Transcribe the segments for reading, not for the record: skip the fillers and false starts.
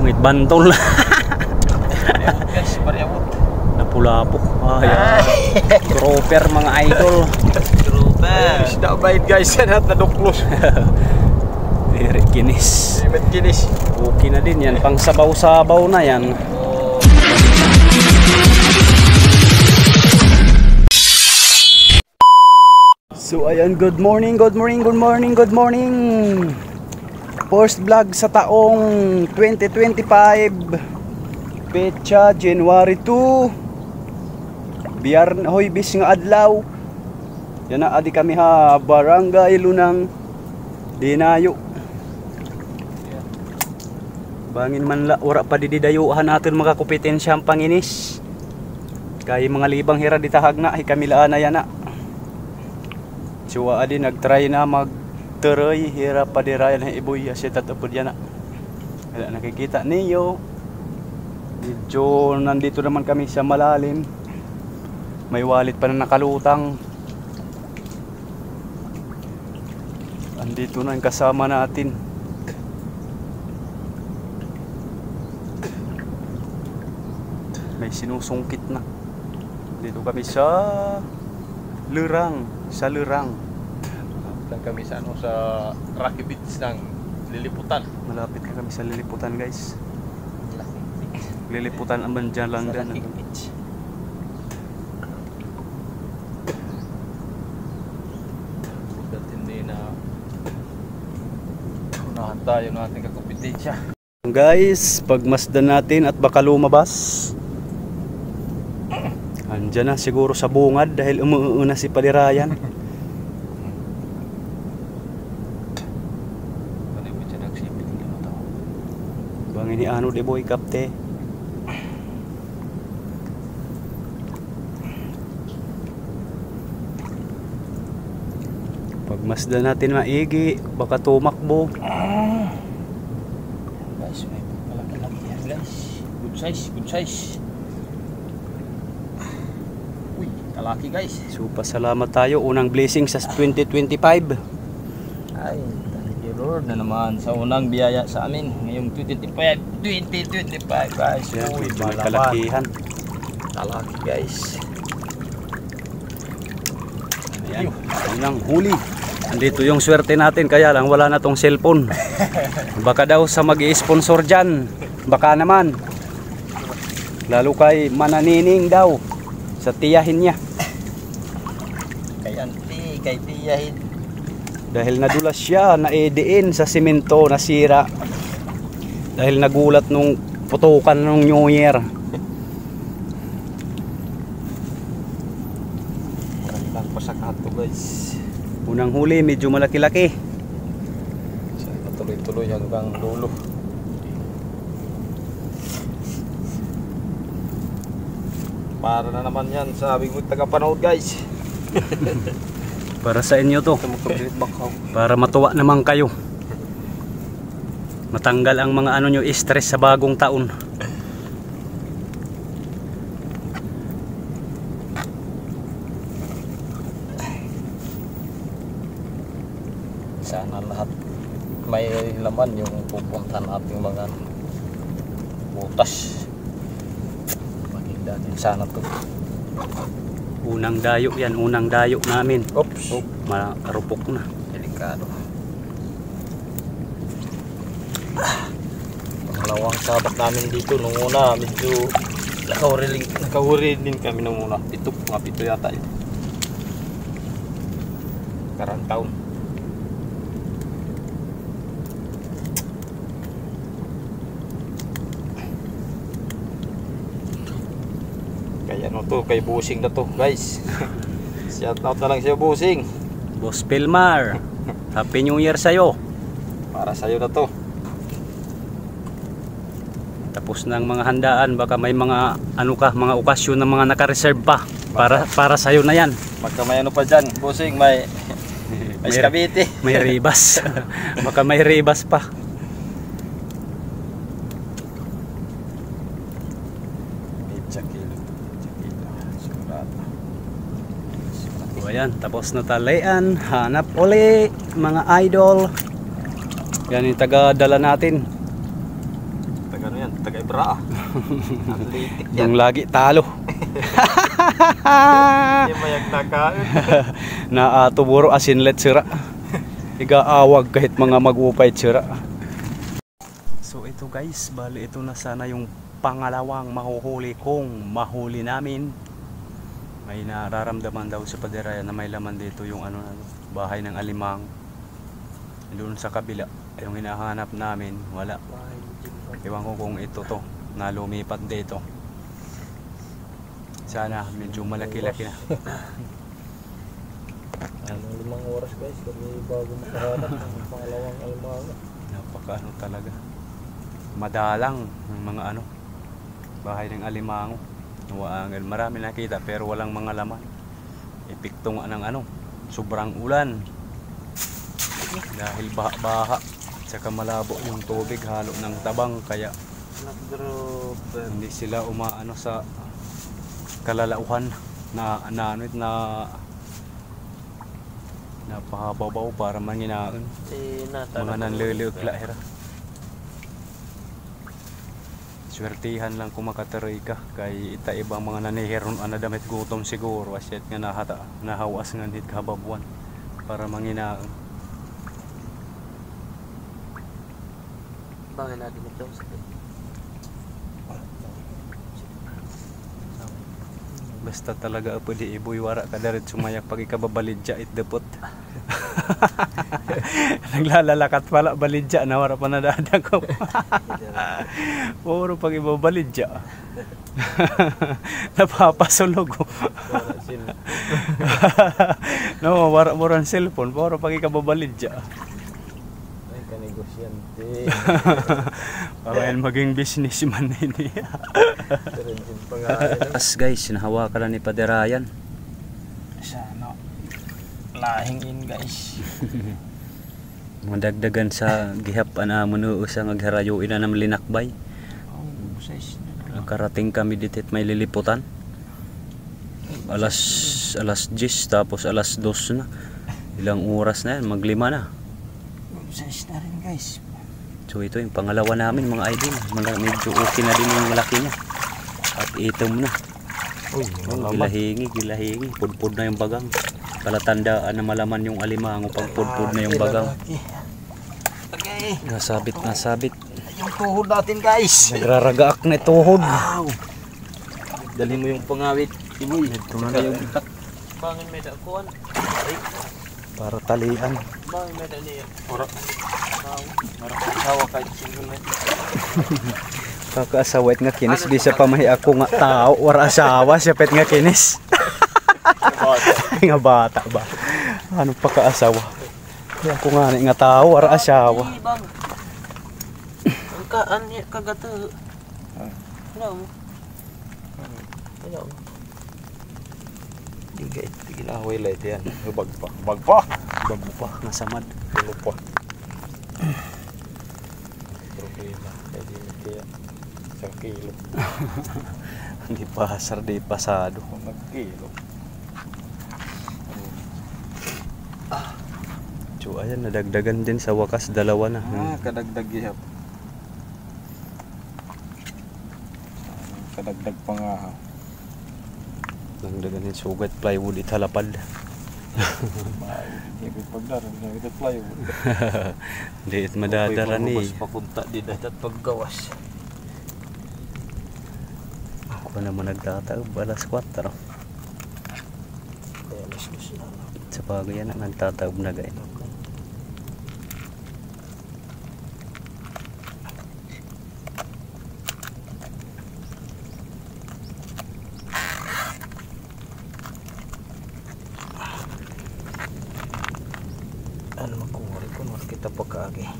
Pangit bantol. Guys, pariabot. Napulapok. Ayan. Grouper mga idol. Grouper. Isda bait guys, yan at naduklos. Very kinis. Very kinis. Okay na din yan. Pang sabaw-sabaw na yan. So ayan, good morning. First vlog sa taong 2025. Petsa January 2. Hoybis nga adlaw. Yan na adi kami ha, Barangay Lunang Dinayo. Bangin man la ora pa dididayuhan natin mga kompetensya panginis. Kay mga libang hira ditahag na kami laan na yan na. Suwa adi nagtry na magturoy hira pa dirayan ng iboy asit at upod yan na. Kaya nakikita niyo medyo nandito naman kami sa malalim. May wallet pa na nakalutang. Andito na yung kasama natin. May sinusungkit na. Dito kami sa Lurang. Dan kami sa sa Rocky Beach ng Liliputan. Malapit na kami sa Liliputan guys. Liliputan ang bandyan lang dyan. Hindi na unahan tayo ng ating kakompetensya. Guys, pagmasdan natin at baka lumabas. Andyan na siguro sa bungad dahil umuuna si Palirayan. Bangin ni ano de boy kapte. Pagmasdan natin maigi, baka tumakbo. Guys, may malaki-laki yan guys. Good size. Uy, kalaki guys. So pasalamat tayo, unang blessing sa 2025. Ay, thank you Lord na naman sa unang biyaya sa amin ngayong 2025 guys. Yan, Uy, medyo may kalakihan. Kalaki guys. Ayan, unang huli. Andito yung swerte natin, kaya lang wala na tong cellphone. Baka daw sa mag-i-sponsor dyan, baka naman. Lalo kay Mananining daw, sa tiyahin niya. Kay tiyahin. Dahil nadulas siya, naidiin sa simento, nasira. Dahil nagulat nung putukan nung New Year. Marang pasakato guys. Unang huli, medyo malaki-laki. Sana tuloy-tuloy hanggang dulo. Para na naman yan sa aming tagapanood guys. Para sa inyo to. Para matuwa naman kayo. Matanggal ang mga ano nyo, stress sa bagong taon. Sana lahat may laman yung pupuntahan nating mga butas. Maganda din sana to. Unang dayo yan, unang dayo namin. Oops. Marupok na. Delikado. Pangalawang sabak namin dito nung una medyo nakahuri din kami nung una. Pito yata yun. Karang taon. Kaya ano to, kay Busing na to guys. Shout out na lang siya Busing. Boss Pilmar, Happy New Year sa'yo. Para sa'yo na to. Tapos ng mga handaan, baka may mga ano ka, mga okasyon na mga naka-reserve pa para sa'yo na yan. Pagka may ano pa dyan, Busing, may skabiti. May ribas. Baka may ribas pa. Ayan, tapos na talian, hanap uli mga idol. Yan yung taga-dala natin. Ano yan? Taga-Ibra. Athletic yan. Yung lagi talo. Hindi mayag nakain. Naatuburo asinlet sira. Igaawag kahit mga mag-upay sira. So ito guys, bali ito na sana yung pangalawang mahuhuli kong mahuli namin. May nararamdaman daw sa Paderayan na may laman dito yung ano, bahay ng alimang. Doon sa kabila, yung hinahanap namin, wala. Ewan ko kung ito to, na lumipat dito. Sana medyo malaki-laki na. Ano, 5 oras guys, kami bago makahanap ng pangalawang alimango. Napaka ano talaga. Madalang ng mga ano, bahay ng alimango. Marami nakita pero walang mga laman. Epekto nga ng ano, sobrang ulan. Dahil baha-baha, saka malabo yung tubig, halo ng tabang, kaya hindi sila umaano sa kalalauhan na napahababaw para manginaan mga nanliliukla hira. Swertihan lang kung makataroy ka kay ita ibang mga nanihiron ana damit gutom siguro asyet nga nahawas nga nit kababuan para manginaan. Bangin natin ito. Basta talaga po di iboy wara ka darit sumayak pag ikababalidya it depot. Naglalalakat pala balidya na wara pa nadadako. Puro pag ibabalidya. Napapasulog. No, wara mo ran cellphone puro pag ikababalidya. Ay kanegosyante. Pangalan maging businessman ini. As guys, nahawakan ni Paderayan. Sana lahing in guys. Madagdagan sa gihap ana mo sa ngagharayo ina nam linakbay. Karating kami dito at may liliputan. Alas 10 tapos alas 2 na. Ilang oras na yan, maglima na. Size na rin guys. So ito yung pangalawa namin mga idol. Medyo okay na din yung malaki niya. At itom na. Gilahingi. Pudpud na yung bagang. Palatandaan na malaman yung alimango pag pudpud na yung bagang. Okay. Nasabit. Yung tuhod natin guys. Nagraragaak na tuhod. Wow. Dali mo yung pangawit. Iboy. Ito na yung itak. Bangin may dakuan. Para talian. Bangin may da niya. Marang asawa kahit single net. Kakasawat nga kinis di sa pamahi ako nga tao or asawa siya pet nga kinis. Nga bata ba? Ano pa kaasawa? Kaya ako nga nga tao or asawa. Ang kaan kagata. Ano? Digay, ginahoy light yan. Bagpa nga samad. Lupa. Problema. Kaya isang kilo. Hindi pasar, di pasado. Nagkilo. So ayan, nadagdagan din sa wakas, dalawa na. Kadagdag ihap. Kadagdag pa nga. Dagdagan din sugat plywood italapad. Hindi pagdaran na ito plywood. Hindi it madadara ni. Papunta din at paggawas. Ako naman nagtataob alas 4. Sa bagay yan nagtataob na gaya. Ano magkumari ko kita pagkaagi.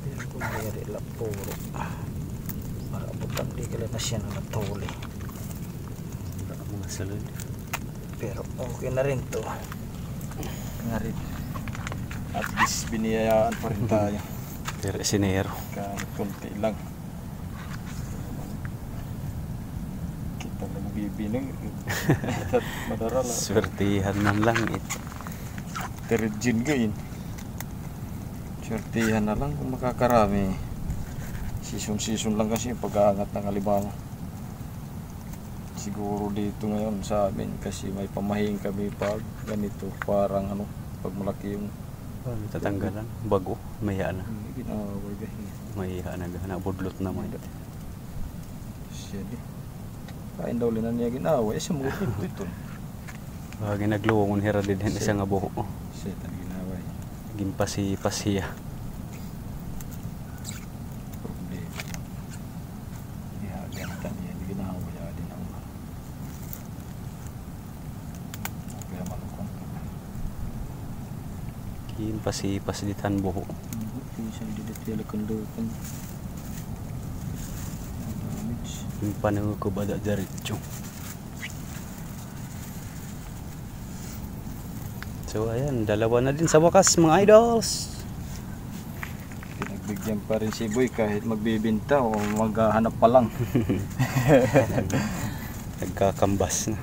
Pero kung mayari lang puro. Para butang di kala na siya na natuli. Mga salud. Pero okay na rin to. Nga rin. At least biniyayaan pa rin tayo. Pero sinero. Kahit kunti lang. Kita nagbibinang. At madarala. Swertihan man lang it. Terjin gain. Swertihan na lang kung makakarami. Season lang kasi yung pag-aangat ng alimango. Siguro dito ngayon sa amin kasi may pamahiing kami pag ganito, parang ano, pag malaki yung Tatanggalan. Bago. Mahiya na. ginaway gahin. Mahiya na. Nabudlot na mo. Siya di. Kain daw linan niya ginaway. Siya mo ito. Bagay nagluwang hira din siya nga buho. Siya tan ginaway. Gimpasi-pasiya. Problema. Ya, ganita niya ginaway din ako. Kaya malukon. Gimpasi-pasiditan buho. Bisa didetail kendukan. Yung panahon ko ba diretso. So ayan, dalawa na din sa wakas mga idols. Pinagbigyan pa rin si Boy kahit magbibinta o maghahanap pa lang. Nagkakambas na.